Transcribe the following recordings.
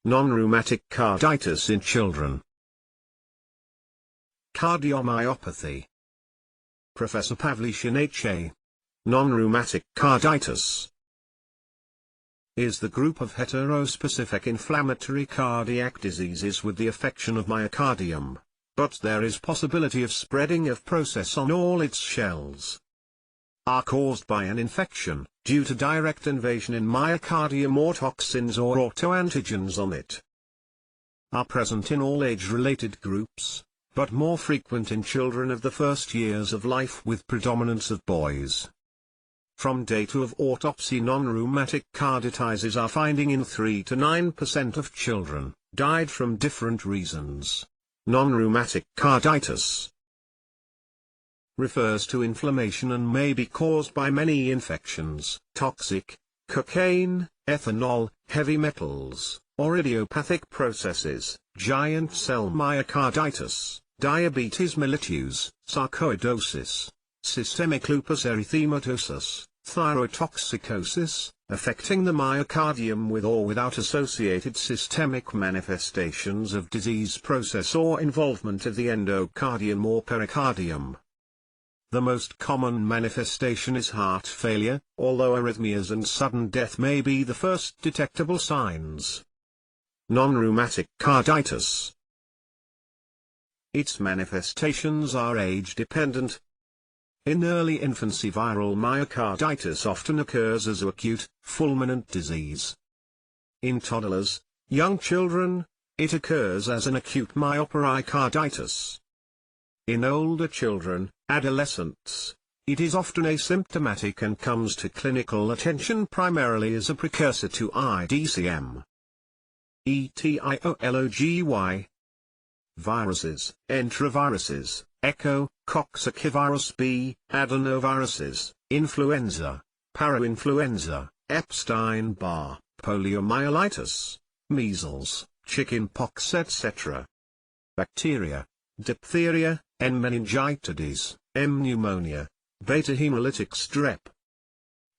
Non-rheumatic carditis in children. Cardiomyopathy. Professor Pavlichin H.A. Non-rheumatic carditis is the group of heterospecific inflammatory cardiac diseases with the affection of myocardium, but there is possibility of spreading of process on all its shells. Are caused by an infection, due to direct invasion in myocardium or toxins or autoantigens on it. Are present in all age-related groups, but more frequent in children of the first years of life with predominance of boys. From data of autopsy, non-rheumatic carditis are finding in 3 to 9% of children, died from different reasons. Non-rheumatic carditis refers to inflammation and may be caused by many infections, toxic, cocaine, ethanol, heavy metals, or idiopathic processes, giant cell myocarditis, diabetes mellitus, sarcoidosis, systemic lupus erythematosus, thyrotoxicosis, affecting the myocardium with or without associated systemic manifestations of disease process or involvement of the endocardium or pericardium. The most common manifestation is heart failure, although arrhythmias and sudden death may be the first detectable signs. Non-rheumatic carditis. Its manifestations are age-dependent. In early infancy, viral myocarditis often occurs as acute, fulminant disease. In toddlers, young children, it occurs as an acute myopericarditis. In older children, adolescents, it is often asymptomatic and comes to clinical attention primarily as a precursor to IDCM. Etiology. Viruses, enteroviruses, echo, coccivirus B, adenoviruses, influenza, parainfluenza, Epstein-Barr, poliomyelitis, measles, chickenpox etc. Bacteria, diphtheria, M. meningitidis, M. pneumonia, beta hemolytic strep.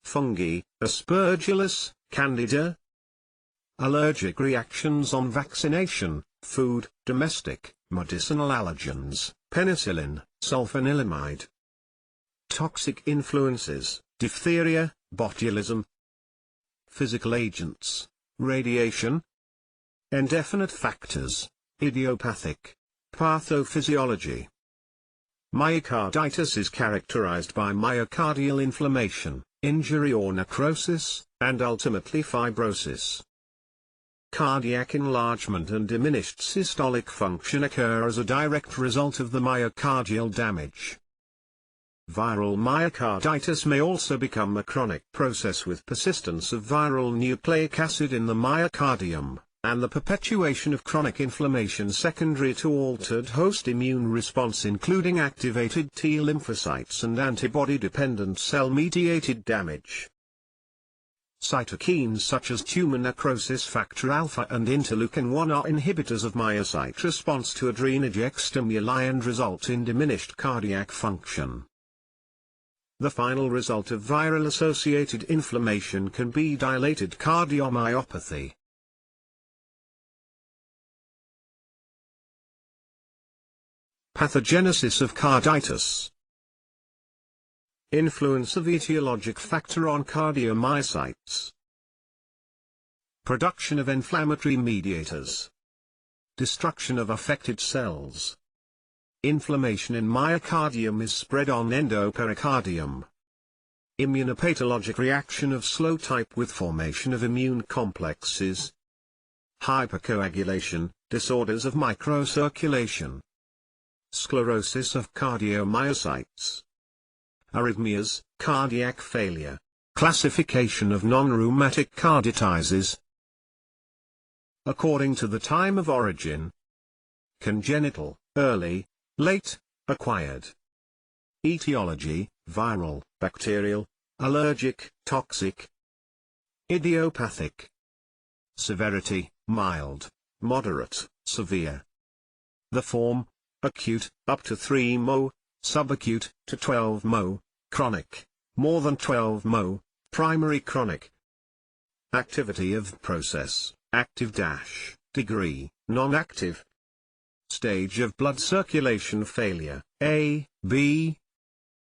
Fungi, Aspergillus, Candida. Allergic reactions on vaccination, food, domestic, medicinal allergens, penicillin, sulfanilamide. Toxic influences, diphtheria, botulism. Physical agents, radiation. Indefinite factors, idiopathic. Pathophysiology. Myocarditis is characterized by myocardial inflammation, injury or necrosis, and ultimately fibrosis. Cardiac enlargement and diminished systolic function occur as a direct result of the myocardial damage. Viral myocarditis may also become a chronic process with persistence of viral nucleic acid in the myocardium, and the perpetuation of chronic inflammation secondary to altered host immune response, including activated T lymphocytes and antibody-dependent cell-mediated damage. Cytokines such as tumor necrosis factor alpha and interleukin-1 are inhibitors of myocyte response to adrenergic stimuli and result in diminished cardiac function. The final result of viral-associated inflammation can be dilated cardiomyopathy. Pathogenesis of carditis. Influence of etiologic factor on cardiomyocytes. Production of inflammatory mediators. Destruction of affected cells. Inflammation in myocardium is spread on endopericardium. Immunopathologic reaction of slow type with formation of immune complexes. Hypercoagulation, disorders of microcirculation. Sclerosis of cardiomyocytes. Arrhythmias, cardiac failure. Classification of non-rheumatic carditis. According to the time of origin. Congenital, early, late, acquired. Etiology, viral, bacterial, allergic, toxic. Idiopathic. Severity, mild, moderate, severe. The form, acute, up to 3 mo, subacute, to 12 mo, chronic, more than 12 mo, primary chronic. Activity of process, active Degree, non-active. Stage of blood circulation failure, A, B.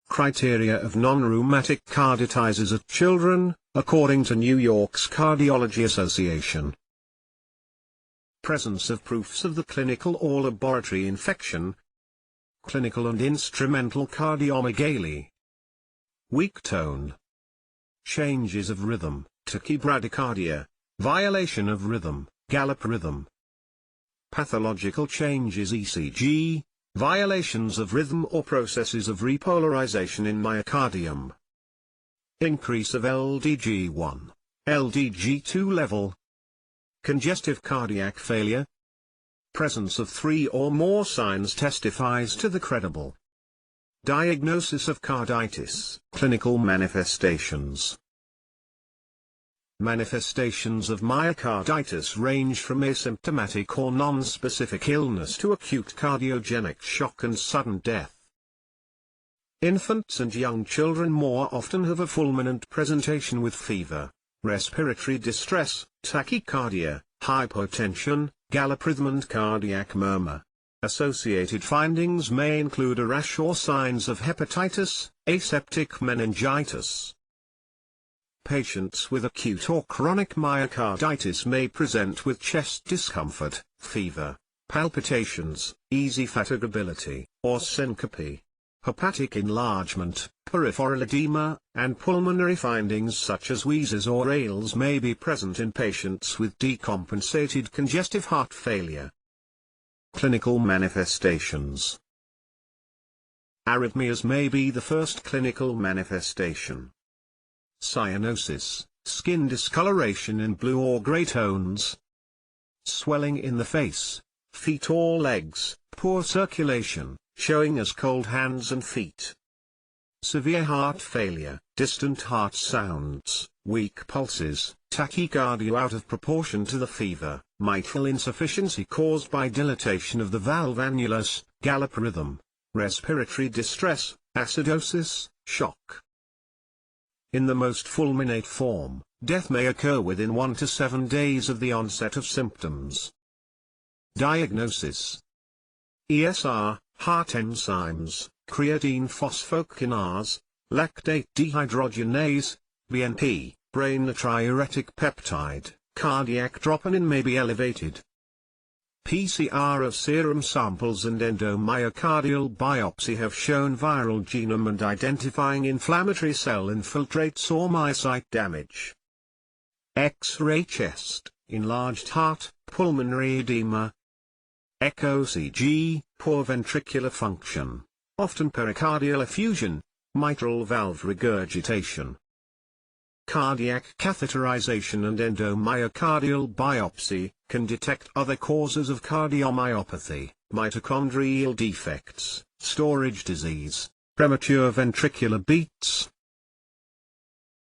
Criteria of non-rheumatic carditis at children, according to New York's Cardiology Association. Presence of proofs of the clinical or laboratory infection. Clinical and instrumental cardiomegaly. Weak tone. Changes of rhythm, tachybradycardia, violation of rhythm, gallop rhythm. Pathological changes ECG, violations of rhythm or processes of repolarization in myocardium. Increase of LDG1, LDG2 level. Congestive cardiac failure. Presence of 3 or more signs testifies to the credible. Diagnosis of carditis, clinical manifestations. Manifestations of myocarditis range from asymptomatic or non-specific illness to acute cardiogenic shock and sudden death. Infants and young children more often have a fulminant presentation with fever, respiratory distress, tachycardia, hypotension, gallop rhythm and cardiac murmur. Associated findings may include a rash or signs of hepatitis, aseptic meningitis. Patients with acute or chronic myocarditis may present with chest discomfort, fever, palpitations, easy fatigability, or syncope. Hepatic enlargement, peripheral edema, and pulmonary findings such as wheezes or ails may be present in patients with decompensated congestive heart failure. Clinical manifestations. Arrhythmias may be the first clinical manifestation. Cyanosis, skin discoloration in blue or gray tones. Swelling in the face, feet or legs, poor circulation, showing as cold hands and feet. Severe heart failure, distant heart sounds, weak pulses, tachycardia out of proportion to the fever, mitral insufficiency caused by dilatation of the valve annulus, gallop rhythm, respiratory distress, acidosis, shock. In the most fulminate form, death may occur within 1 to 7 days of the onset of symptoms. Diagnosis. ESR, heart enzymes, creatine phosphokinase, lactate dehydrogenase, BNP, brain natriuretic peptide, cardiac troponin may be elevated. PCR of serum samples and endomyocardial biopsy have shown viral genome and identifying inflammatory cell infiltrates or myocyte damage. X-ray chest, enlarged heart, pulmonary edema. ECG, poor ventricular function, often pericardial effusion, mitral valve regurgitation. Cardiac catheterization and endomyocardial biopsy can detect other causes of cardiomyopathy, mitochondrial defects, storage disease, premature ventricular beats.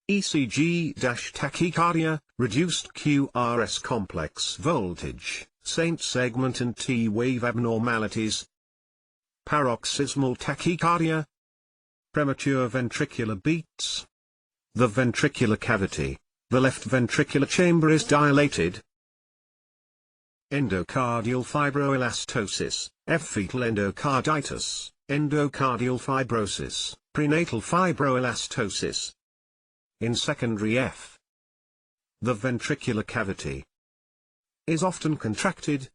ECG-tachycardia, reduced QRS complex voltage, Saint segment and T-wave abnormalities. Paroxysmal tachycardia. Premature ventricular beats. The ventricular cavity, the left ventricular chamber is dilated. Endocardial fibroelastosis, F-fetal endocarditis, endocardial fibrosis, prenatal fibroelastosis. In secondary F, the ventricular cavity is often contracted.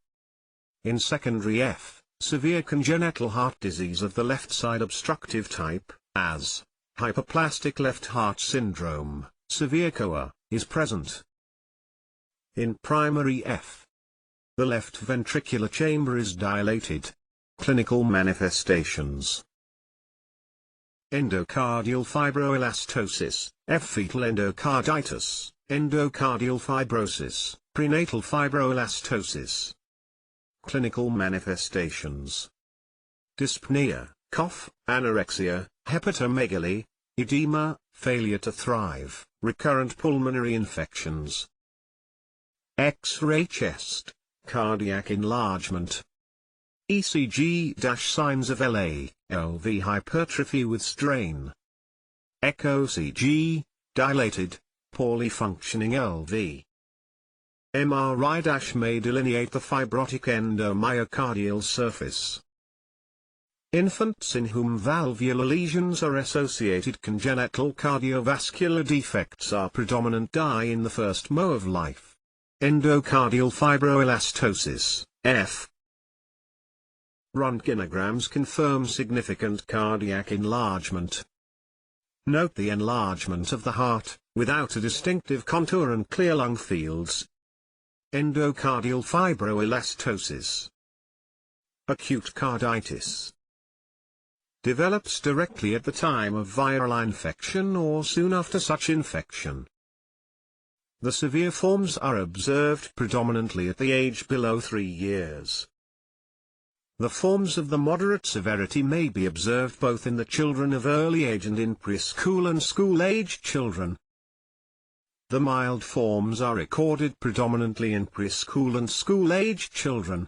In secondary F, severe congenital heart disease of the left side obstructive type, as hyperplastic left heart syndrome, severe COA, is present. In primary F, the left ventricular chamber is dilated. Clinical manifestations. Endocardial fibroelastosis, F-fetal endocarditis, endocardial fibrosis, prenatal fibroelastosis. Clinical manifestations. Dyspnea, cough, anorexia, hepatomegaly, edema, failure to thrive, recurrent pulmonary infections. X-ray chest, cardiac enlargement. ECG-signs of LA, LV hypertrophy with strain. ECG, dilated, poorly functioning LV. MRI may delineate the fibrotic endomyocardial surface. Infants in whom valvular lesions are associated congenital cardiovascular defects are predominant in the first mo of life. Endocardial fibroelastosis, F. Röntgenograms confirm significant cardiac enlargement. Note the enlargement of the heart, without a distinctive contour and clear lung fields. Endocardial fibroelastosis. Acute carditis. Develops directly at the time of viral infection or soon after such infection. The severe forms are observed predominantly at the age below 3 years. The forms of the moderate severity may be observed both in the children of early age and in preschool and school-age children. The mild forms are recorded predominantly in preschool and school-age children.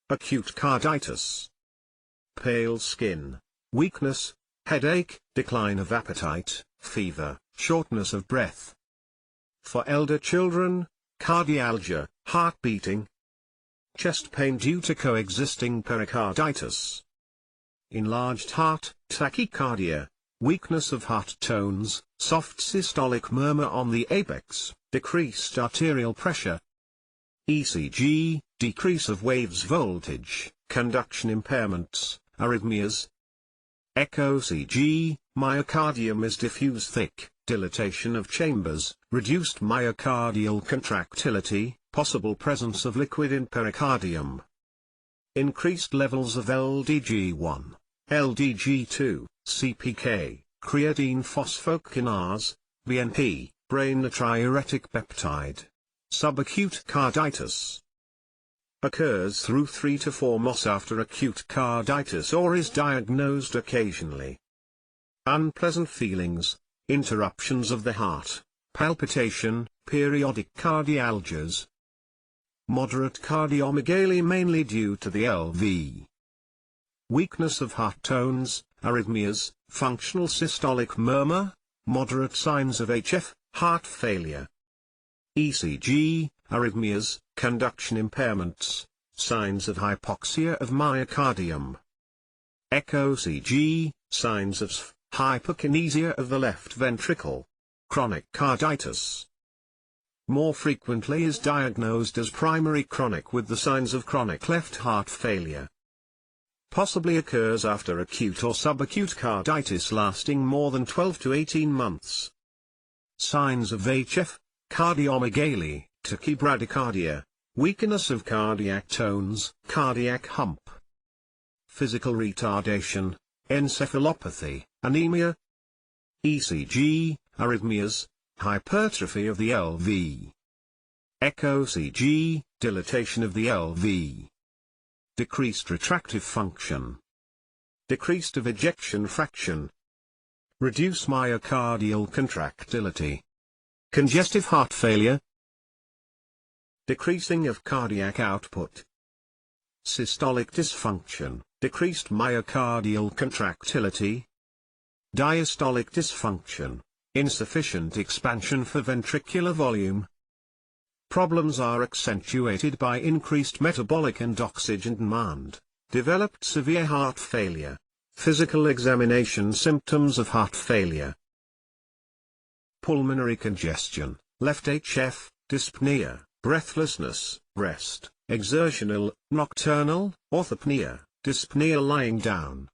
Acute carditis. Pale skin, weakness, headache, decline of appetite, fever, shortness of breath. For elder children, cardialgia, heart beating. Chest pain due to coexisting pericarditis. Enlarged heart, tachycardia, weakness of heart tones, soft systolic murmur on the apex, decreased arterial pressure. ECG, decrease of waves voltage, conduction impairments, arrhythmias. ECG, myocardium is diffuse thick, dilatation of chambers, reduced myocardial contractility, possible presence of liquid in pericardium. Increased levels of LDG1, LDG2, CPK, creatine phosphokinase, BNP, brain natriuretic peptide. Subacute carditis. Occurs through 3 to 4 months after acute carditis or is diagnosed occasionally. Unpleasant feelings, interruptions of the heart, palpitation, periodic cardialgias. Moderate cardiomegaly mainly due to the LV. Weakness of heart tones, arrhythmias, functional systolic murmur, moderate signs of HF, heart failure. ECG, arrhythmias, conduction impairments, signs of hypoxia of myocardium. ECG, signs of SF, hypokinesia of the left ventricle. Chronic carditis. More frequently is diagnosed as primary chronic with the signs of chronic left heart failure. Possibly occurs after acute or subacute carditis lasting more than 12 to 18 months. Signs of HF, cardiomegaly, tachybradycardia, weakness of cardiac tones, cardiac hump. Physical retardation, encephalopathy, anemia. ECG, arrhythmias, hypertrophy of the LV. ECG, dilatation of the LV. Decreased retractive function. Decreased of ejection fraction. Reduced myocardial contractility. Congestive heart failure. Decreasing of cardiac output. Systolic dysfunction, decreased myocardial contractility. Diastolic dysfunction, insufficient expansion for ventricular volume. Problems are accentuated by increased metabolic and oxygen demand, developed severe heart failure, physical examination symptoms of heart failure. Pulmonary congestion, left HF, dyspnea, breathlessness, rest, exertional, nocturnal, orthopnea, dyspnea lying down.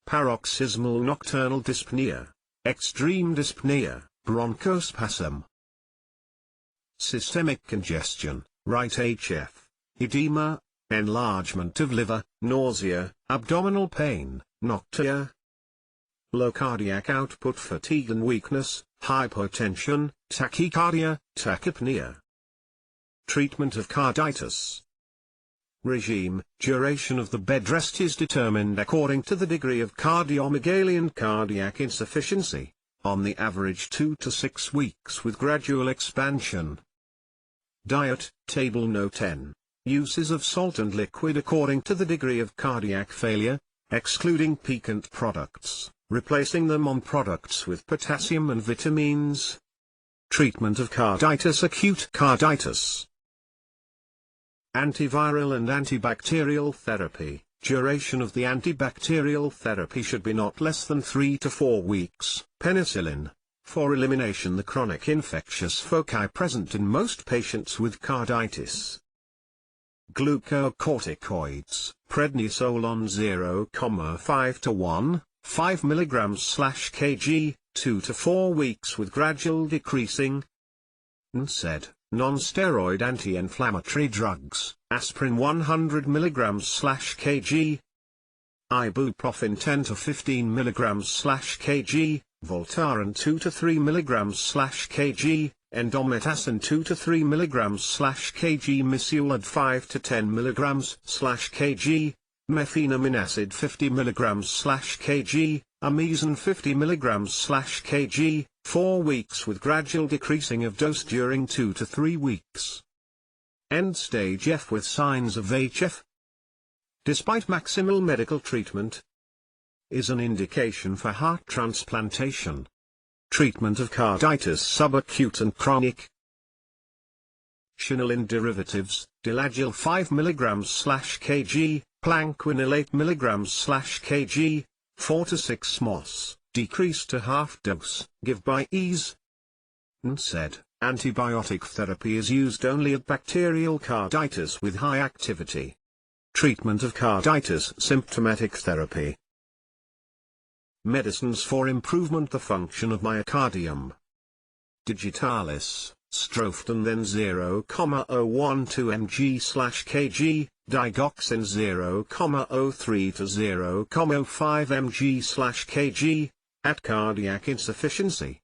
Paroxysmal nocturnal dyspnea, extreme dyspnea, bronchospasm. Systemic congestion, right HF, edema, enlargement of liver, nausea, abdominal pain, nocturia. Low cardiac output, fatigue and weakness, hypotension, tachycardia, tachypnea. Treatment of carditis. Regime, duration of the bed rest is determined according to the degree of cardiomegaly and cardiac insufficiency, on the average 2 to 6 weeks with gradual expansion. Diet, Table No. 10, uses of salt and liquid according to the degree of cardiac failure, excluding piquant products, replacing them on products with potassium and vitamins. Treatment of carditis. Acute carditis, Antiviral and antibacterial therapy. Duration of the antibacterial therapy should be not less than 3 to 4 weeks. Penicillin. For elimination the chronic infectious foci present in most patients with carditis. Glucocorticoids. Prednisolone 0,5 to 1, 5 mg/kg, 2 to 4 weeks with gradual decreasing. NSAID. Non-steroid anti-inflammatory drugs. Aspirin 100 mg/kg. Ibuprofen 10 to 15 mg/kg. Voltaren 2 to 3 mg/kg, Endometasin 2 to 3 mg/kg, Misulad 5 to 10 mg/kg, Mefenamine acid 50 mg/kg, Amazon 50 mg/kg, 4 weeks with gradual decreasing of dose during 2 to 3 weeks. End-stage F with signs of HF, despite maximal medical treatment, is an indication for heart transplantation. Treatment of carditis subacute and chronic. Chinolin derivatives, Dilagil 5 mg/kg, Planquenil 8 mg/kg, 4 to 6 mos, decreased to half dose, give by ease. NSAID, antibiotic therapy is used only at bacterial carditis with high activity. Treatment of carditis symptomatic therapy. Medicines for improvement the function of myocardium. Digitalis, Stroftan then 0,012 mg/kg, Digoxin 0,03 to 0,05 mg/kg, at cardiac insufficiency.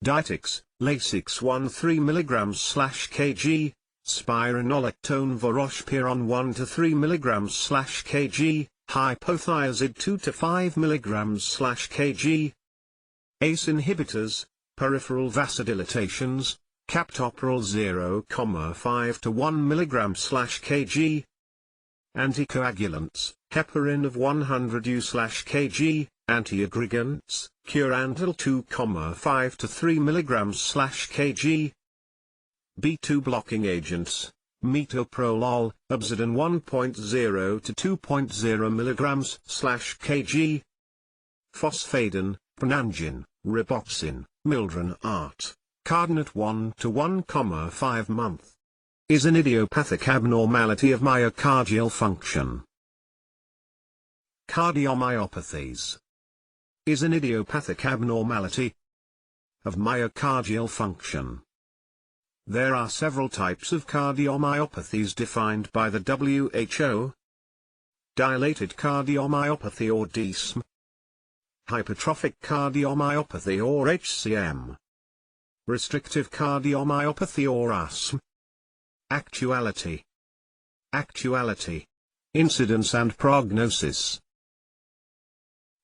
Dietix, Lasix 13 mg/kg, Spironolactone Varoxpiron 1 to 3 mg/kg, Hypothiazid 2 to 5 mg/kg. ACE inhibitors, peripheral vasodilatations, Captopril 0,5 to 1 mg/kg. Anticoagulants, heparin of 100 u/kg, antiaggregants, Curantil 2,5 to 3 mg/kg. B2 blocking agents, metoprolol, Absodin 1.0 to 2.0 mg/kg. Phosphadin, Pranangin, Riboxin, Mildron Art, Cardinate 1 to 1,5 month. Is an idiopathic abnormality of myocardial function. Cardiomyopathies. Is an idiopathic abnormality of myocardial function. There are several types of cardiomyopathies defined by the WHO. Dilated cardiomyopathy or DISM. Hypertrophic cardiomyopathy or HCM. Restrictive cardiomyopathy or ASM. Actuality. Actuality. Incidence and prognosis.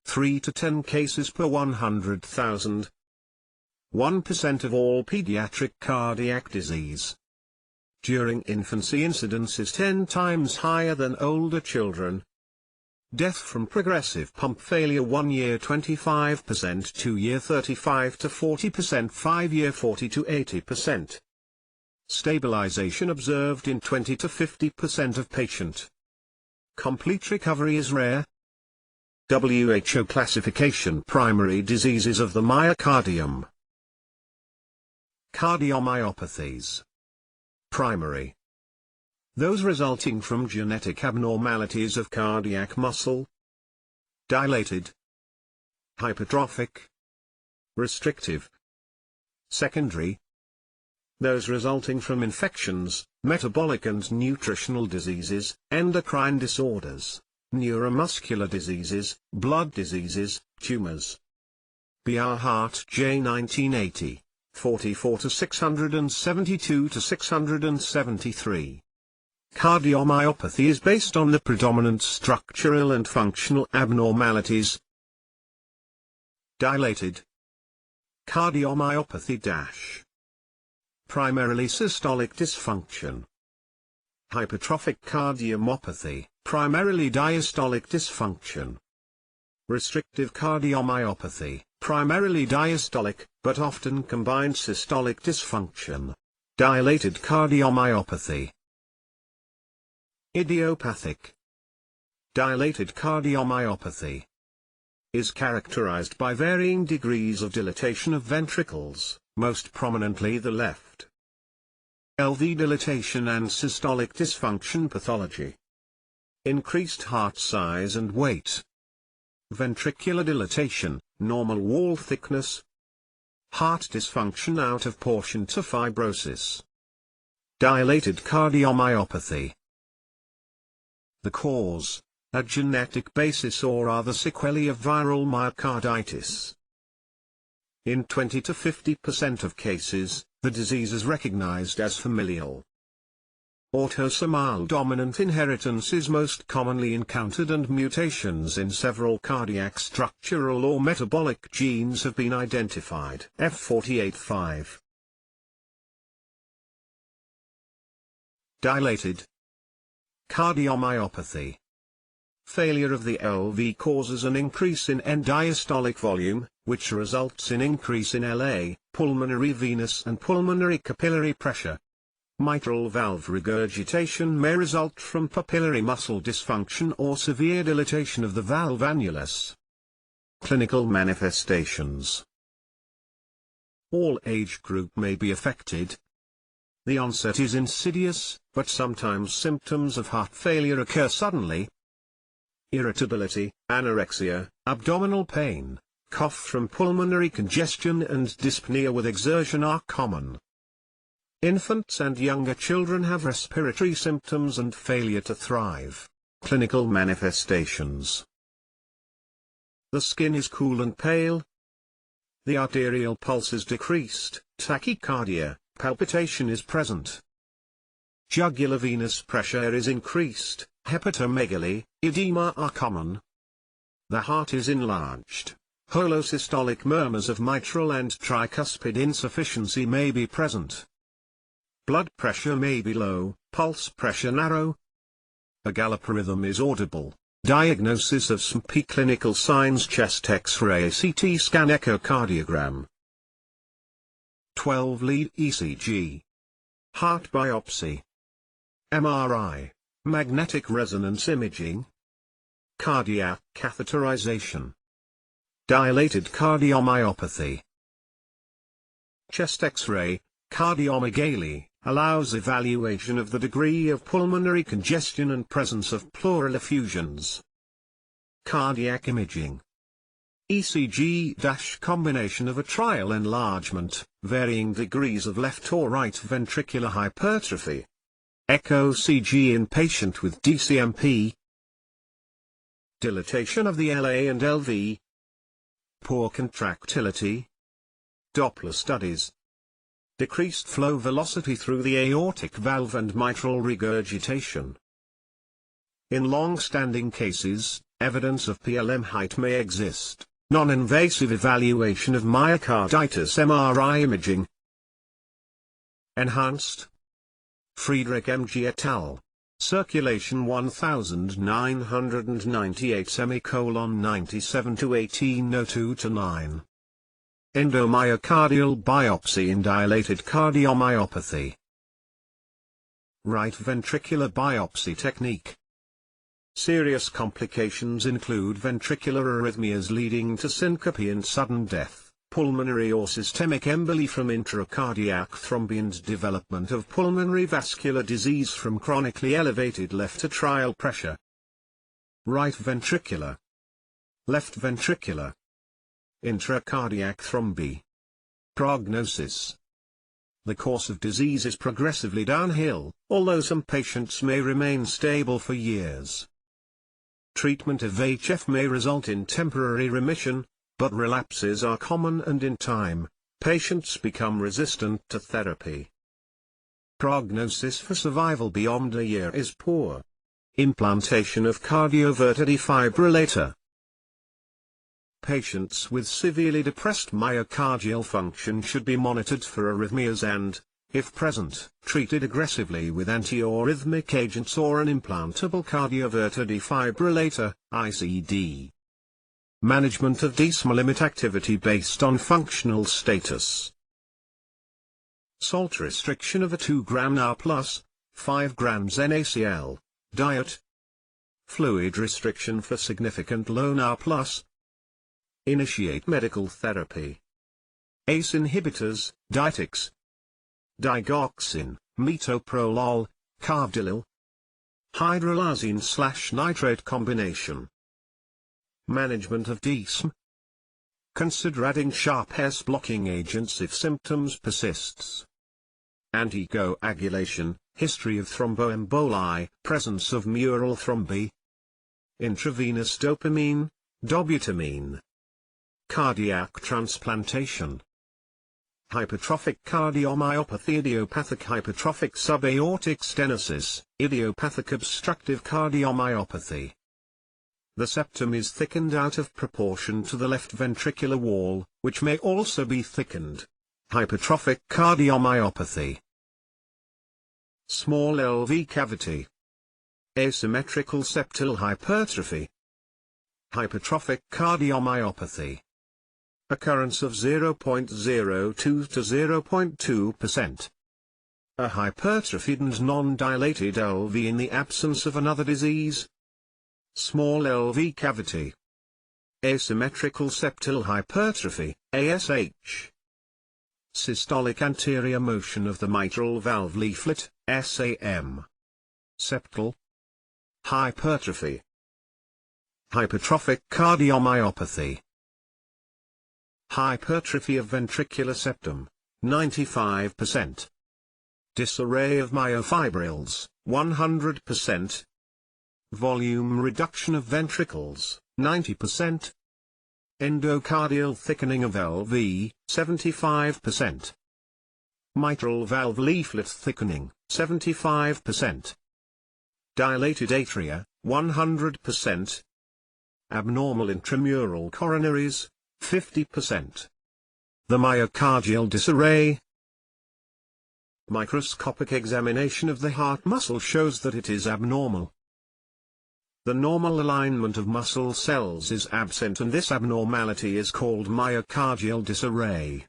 3 to 10 cases per 100,000. 1% of all pediatric cardiac disease. During infancy incidence is 10 times higher than older children. Death from progressive pump failure 1 year 25%, 2 year 35 to 40%, 5 year 40 to 80%. Stabilization observed in 20 to 50% of patient. Complete recovery is rare. WHO classification primary diseases of the myocardium. Cardiomyopathies. Primary. Those resulting from genetic abnormalities of cardiac muscle. Dilated. Hypertrophic. Restrictive. Secondary. Those resulting from infections, metabolic and nutritional diseases, endocrine disorders, neuromuscular diseases, blood diseases, tumors. B.R. Hart J. 1980. 44 to 672 to 673. Cardiomyopathy is based on the predominant structural and functional abnormalities. Dilated cardiomyopathy primarily systolic dysfunction. Hypertrophic cardiomyopathy, primarily diastolic dysfunction. Restrictive cardiomyopathy, primarily diastolic, but often combined systolic dysfunction. Dilated cardiomyopathy. Idiopathic. Dilated cardiomyopathy is characterized by varying degrees of dilatation of ventricles, most prominently the left. LV dilatation and systolic dysfunction pathology. Increased heart size and weight. Ventricular dilatation, normal wall thickness. Heart dysfunction out of proportion to fibrosis. Dilated cardiomyopathy. The cause, a genetic basis or are the sequelae of viral myocarditis. In 20 to 50% of cases, the disease is recognized as familial. Autosomal dominant inheritance is most commonly encountered and mutations in several cardiac structural or metabolic genes have been identified. F48.5. Dilated cardiomyopathy. Failure of the LV causes an increase in end-diastolic volume, which results in increase in LA, pulmonary venous and pulmonary capillary pressure. Mitral valve regurgitation may result from papillary muscle dysfunction or severe dilatation of the valve annulus. Clinical manifestations. All age group may be affected. The onset is insidious, but sometimes symptoms of heart failure occur suddenly. Irritability, anorexia, abdominal pain, cough from pulmonary congestion and dyspnea with exertion are common. Infants and younger children have respiratory symptoms and failure to thrive. Clinical manifestations. The skin is cool and pale. The arterial pulse is decreased, tachycardia, palpitation is present. Jugular venous pressure is increased, hepatomegaly, edema are common. The heart is enlarged. Holosystolic murmurs of mitral and tricuspid insufficiency may be present. Blood pressure may be low, pulse pressure narrow. A gallop rhythm is audible. Diagnosis of SNP clinical signs: chest X-ray, CT scan, echocardiogram. 12-lead ECG. Heart biopsy. MRI, magnetic resonance imaging. Cardiac catheterization. Dilated cardiomyopathy. Chest X-ray, cardiomegaly, allows evaluation of the degree of pulmonary congestion and presence of pleural effusions. Cardiac imaging. ECG - combination of atrial enlargement, varying degrees of left or right ventricular hypertrophy. Echo CG in patient with DCMP. Dilatation of the LA and LV. Poor contractility. Doppler studies. Decreased flow velocity through the aortic valve and mitral regurgitation. In long-standing cases, evidence of PLM height may exist. Non-invasive evaluation of myocarditis MRI imaging. Enhanced. Friedrich M.G. et al. Circulation 1998-97-1802-9. Endomyocardial biopsy in dilated cardiomyopathy. Right ventricular biopsy technique. Serious complications include ventricular arrhythmias leading to syncope and sudden death, pulmonary or systemic emboli from intracardiac thromby and development of pulmonary vascular disease from chronically elevated left atrial pressure. Right ventricular. Left ventricular. Intracardiac thromby. Prognosis. The course of disease is progressively downhill, although some patients may remain stable for years. Treatment of HF may result in temporary remission, but relapses are common and in time, patients become resistant to therapy. Prognosis for survival beyond a year is poor. Implantation of cardioverter defibrillator. Patients with severely depressed myocardial function should be monitored for arrhythmias and, if present, treated aggressively with antiarrhythmic agents or an implantable cardioverter defibrillator, ICD. Management of desmal limit activity based on functional status. Salt restriction of a 2 gram NaR+, 5 grams NaCl, Diet. Fluid restriction for significant low NA+. Initiate medical therapy. ACE inhibitors, dietics. Digoxin, metoprolol, carvedilol. Hydralazine/nitrate combination. Management of DSM. Consider adding sharp S-blocking agents if symptoms persists. Anticoagulation, history of thromboemboli, presence of mural thrombi. Intravenous dopamine, dobutamine. Cardiac transplantation. Hypertrophic cardiomyopathy, idiopathic hypertrophic subaortic stenosis, idiopathic obstructive cardiomyopathy. The septum is thickened out of proportion to the left ventricular wall, which may also be thickened. Hypertrophic cardiomyopathy. Small LV cavity. Asymmetrical septal hypertrophy. Hypertrophic cardiomyopathy. Occurrence of 0.02 to 0.2%. A hypertrophied and non-dilated LV in the absence of another disease. Small LV cavity. Asymmetrical septal hypertrophy, ASH. Systolic anterior motion of the mitral valve leaflet, SAM. Septal hypertrophy. Hypertrophic cardiomyopathy. Hypertrophy of ventricular septum, 95%. Disarray of myofibrils, 100%. Volume reduction of ventricles, 90%. Endocardial thickening of LV, 75%. Mitral valve leaflet thickening, 75%. Dilated atria, 100%. Abnormal intramural coronaries, 50%. The myocardial disarray. Microscopic examination of the heart muscle shows that it is abnormal. The normal alignment of muscle cells is absent, and this abnormality is called myocardial disarray.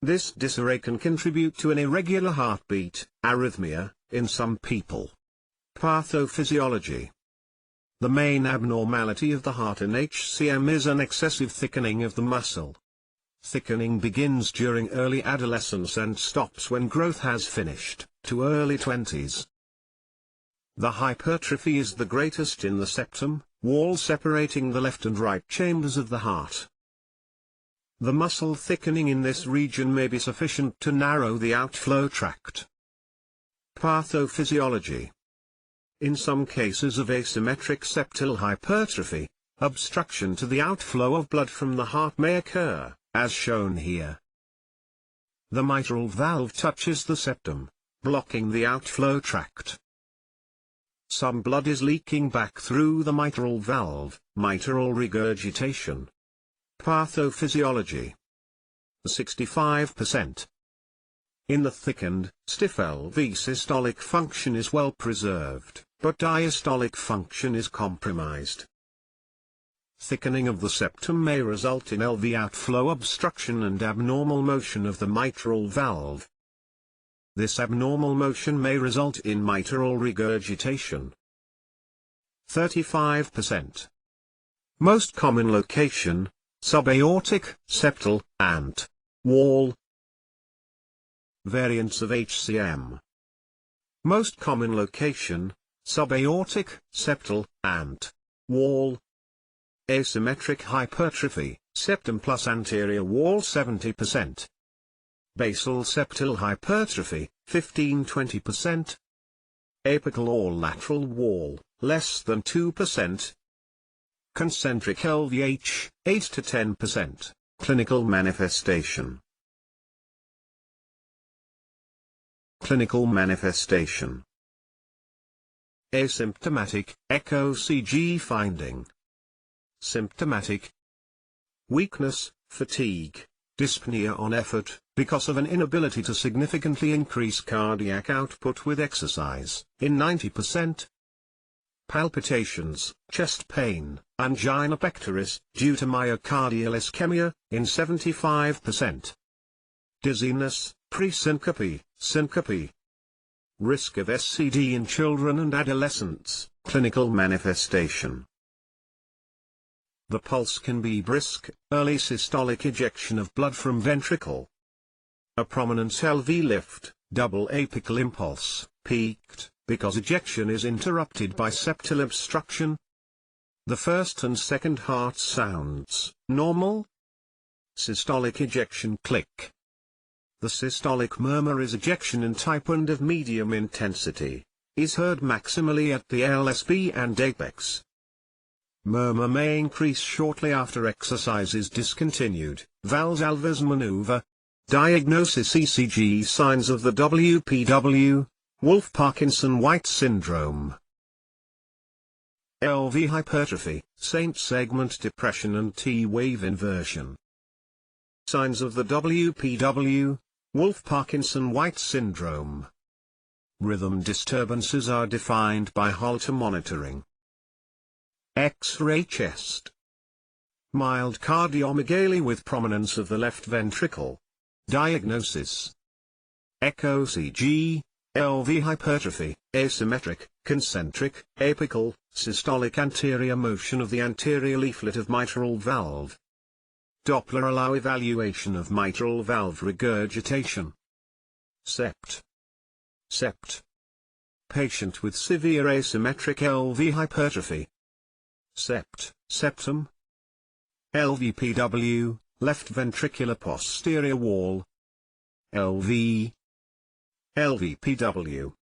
This disarray can contribute to an irregular heartbeat, arrhythmia, in some people. Pathophysiology. The main abnormality of the heart in HCM is an excessive thickening of the muscle. Thickening begins during early adolescence and stops when growth has finished, to early 20s. The hypertrophy is the greatest in the septum, wall separating the left and right chambers of the heart. The muscle thickening in this region may be sufficient to narrow the outflow tract. Pathophysiology. In some cases of asymmetric septal hypertrophy, obstruction to the outflow of blood from the heart may occur, as shown here. The mitral valve touches the septum, blocking the outflow tract. Some blood is leaking back through the mitral valve, mitral regurgitation. Pathophysiology. 65%. In the thickened, stiff LV, systolic function is well preserved, but diastolic function is compromised. Thickening of the septum may result in LV outflow obstruction and abnormal motion of the mitral valve. This abnormal motion may result in mitral regurgitation. 35%. Most common location, subaortic, septal, and wall. Variants of HCM. Most common location, subaortic, septal, and wall. Asymmetric hypertrophy, septum plus anterior wall 70%. Basal septal hypertrophy, 15–20%. Apical or lateral wall, less than 2%. Concentric LVH, 8–10%. Clinical manifestation. Clinical manifestation. Asymptomatic, echo-CG finding. Symptomatic. Weakness, fatigue, dyspnea on effort, because of an inability to significantly increase cardiac output with exercise, in 90%. Palpitations, chest pain, angina pectoris, due to myocardial ischemia, in 75%. Dizziness, pre-syncope, syncope. Risk of SCD in children and adolescents, clinical manifestation. The pulse can be brisk, early systolic ejection of blood from ventricle. A prominent LV lift, double apical impulse, peaked, because ejection is interrupted by septal obstruction. The first and second heart sounds, normal. Systolic ejection click. The systolic murmur is ejection in type and of medium intensity, is heard maximally at the LSB and apex. Murmur may increase shortly after exercise is discontinued. Valsalva's maneuver. Diagnosis: ECG signs of the WPW, Wolff-Parkinson-White syndrome. LV hypertrophy, Saint segment depression and T-wave inversion. Signs of the WPW, Wolff-Parkinson-White syndrome. Rhythm disturbances are defined by Holter monitoring. X-ray chest. Mild cardiomegaly with prominence of the left ventricle. Diagnosis: ECG, LV hypertrophy, asymmetric, concentric, apical, systolic anterior motion of the anterior leaflet of mitral valve. Doppler allow evaluation of mitral valve regurgitation. Sept. Patient with severe asymmetric LV hypertrophy. Septum. LVPW, left ventricular posterior wall. LVPW,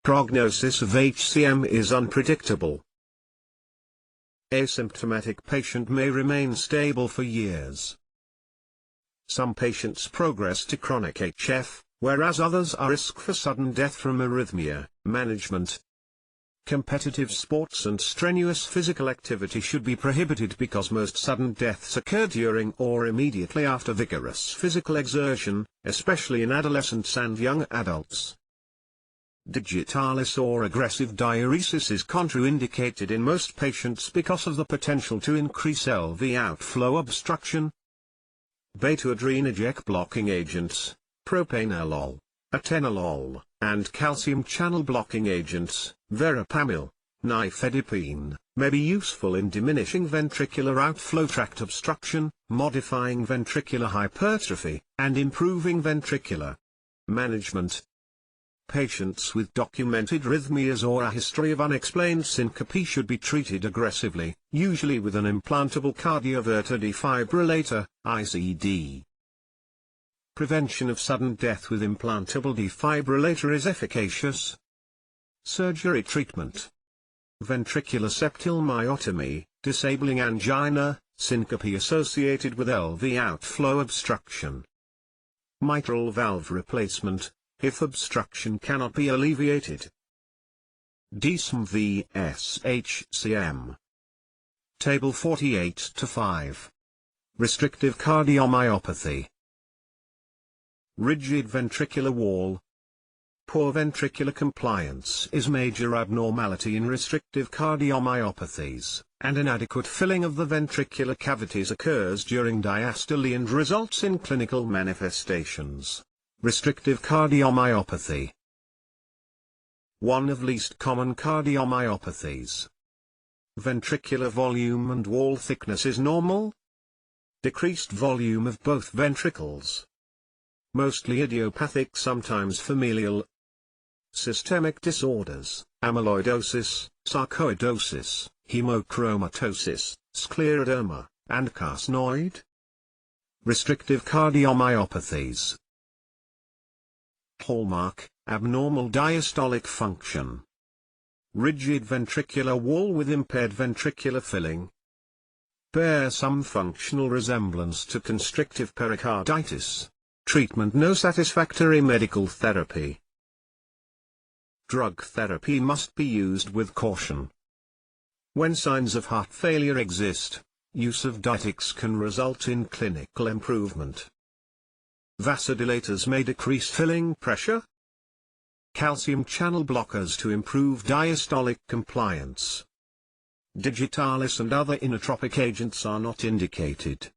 prognosis of HCM is unpredictable. Asymptomatic patient may remain stable for years. Some patients progress to chronic HF, whereas others are at risk for sudden death from arrhythmia. Management. Competitive sports and strenuous physical activity should be prohibited because most sudden deaths occur during or immediately after vigorous physical exertion, especially in adolescents and young adults. Digitalis or aggressive diuresis is contraindicated in most patients because of the potential to increase LV outflow obstruction. Beta-adrenergic blocking agents, propranolol, atenolol, and calcium channel blocking agents, verapamil, nifedipine, may be useful in diminishing ventricular outflow tract obstruction, modifying ventricular hypertrophy, and improving ventricular management. Patients with documented arrhythmias or a history of unexplained syncope should be treated aggressively, usually with an implantable cardioverter defibrillator, ICD. Prevention of sudden death with implantable defibrillator is efficacious. Surgery treatment. Ventricular septal myotomy, disabling angina, syncope associated with LV outflow obstruction. Mitral valve replacement, if obstruction cannot be alleviated. DSM vs HCM. Table 48-5. Restrictive cardiomyopathy. Rigid ventricular wall. Poor ventricular compliance is major abnormality in restrictive cardiomyopathies, and inadequate filling of the ventricular cavities occurs during diastole and results in clinical manifestations. Restrictive cardiomyopathy. One of least common cardiomyopathies. Ventricular volume and wall thickness is normal. Decreased volume of both ventricles. Mostly idiopathic, sometimes familial. Systemic disorders, amyloidosis, sarcoidosis, hemochromatosis, scleroderma, and carcinoid. Restrictive cardiomyopathies. Hallmark, abnormal diastolic function. Rigid ventricular wall with impaired ventricular filling. Bear some functional resemblance to constrictive pericarditis. Treatment: no satisfactory medical therapy. Drug therapy must be used with caution. When signs of heart failure exist, use of diuretics can result in clinical improvement. Vasodilators may decrease filling pressure. Calcium channel blockers to improve diastolic compliance. Digitalis and other inotropic agents are not indicated.